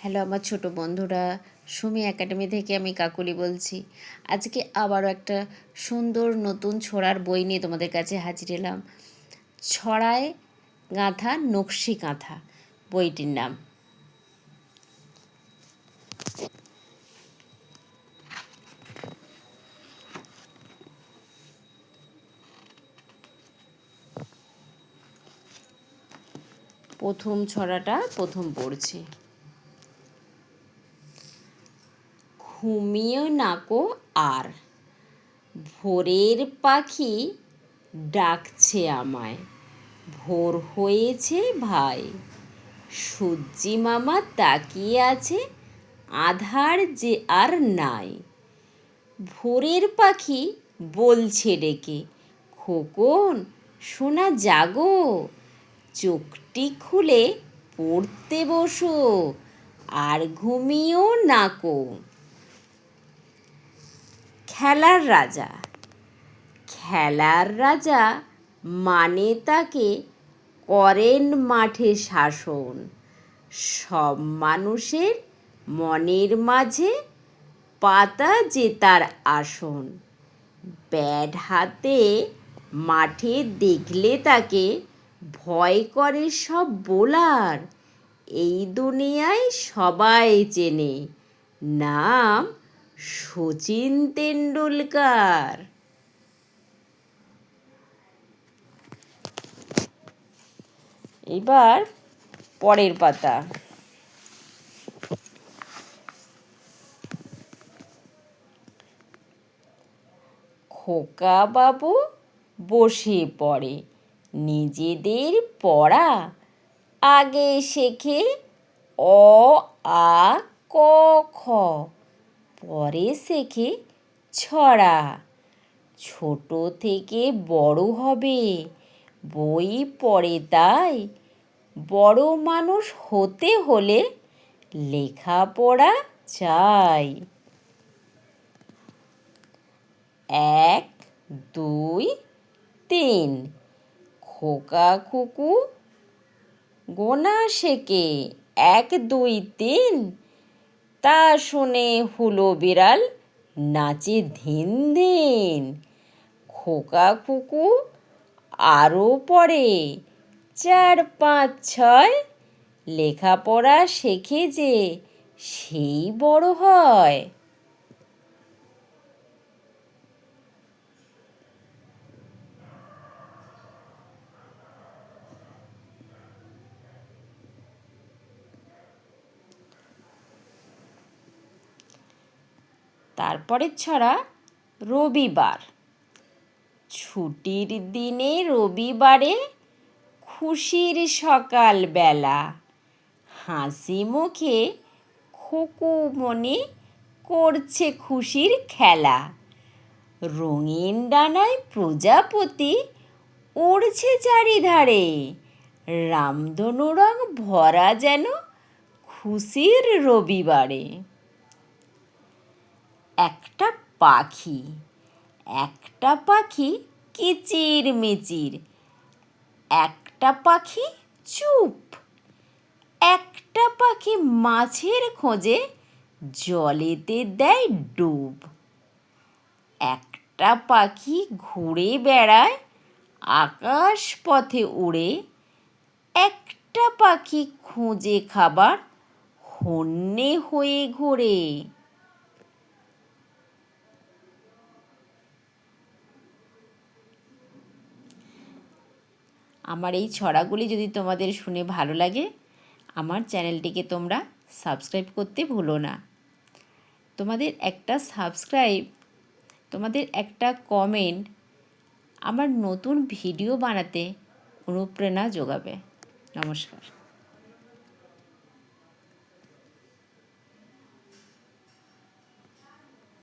Hello আমার ছোট বন্ধুরা, সুমি একাডেমি থেকে আমি কাকুলি বলছি। আজকে আবারও একটা সুন্দর নতুন ছড়ার বই নিয়ে তোমাদের কাছে হাজির এলাম। ছড়ায় গাঁথা নকশি কাঁথা বইটির নাম। প্রথম ছড়াটা প্রথম পড়ছি। ঘুমিয়ে নাকো আর, ভোরের পাখি ডাকছে আমায়। ভোর হয়েছে ভাই, সূর্যি মামা তাকিয়ে আছে, আধার যে আর নাই। ভোরের পাখি বলছে ডেকে, খোকন সোনা জাগো, চোখটি খুলে পড়তে বসো, আর ঘুমিও নাকো। খেলার রাজা, খেলার রাজা মানে তাকে করেন মাঠে শাসন। সব মানুষের মনের মাঝে পাতা যে তার আসন। ব্যাট হাতে মাঠে দেখলে তাকে ভয় করে সব বোলার। এই দুনিয়ায় সবাই চেনে, নাম শচীন তেন্ডুলকার। এবার পরের পাতা। খোকা বাবু বসে পড়ে, নিজেদের পড়া আগে শেখে অ আ ক খ, পরে শেখে ছড়া। ছোট থেকে বড় হবে, বই পড়ে তাই। বড় মানুষ হতে হলে লেখাপড়া চাই। 1 2 3, খোকা খুকু গোনা শেখে 1 2 3। তা শুনে হুলো বিড়াল নাচে ধিন ধিন। খোকা খুকু আরও পড়ে 4 5 6, লেখাপড়া শেখে যে সেই বড় হয়। তারপরের ছড়া রবিবার। ছুটির দিনে রবিবারে খুশির সকালবেলা, হাসি মুখে খোকু মনে করছে খুশির খেলা। রঙিন ডানায় প্রজাপতি উড়ছে চারিধারে, রামধনু রং ভরা যেন খুশির রবিবারে। একটা পাখি, একটা পাখি কিচির মিচির, একটা পাখি চুপ, একটা পাখি মাছের খোঁজে জলেতে দেয় ডুব। একটা পাখি ঘুরে বেড়ায় আকাশ পথে উড়ে, একটা পাখি খুঁজে খাবার হন্যে হয়ে ঘোরে। আমার এই ছড়াগুলি যদি তোমাদের শুনে ভালো লাগে, আমার চ্যানেলটিকে তোমরা সাবস্ক্রাইব করতে ভুলো না। তোমাদের একটা সাবস্ক্রাইব, তোমাদের একটা কমেন্ট আমার নতুন ভিডিও বানাতে অনুপ্রেরণা যোগাবে। নমস্কার।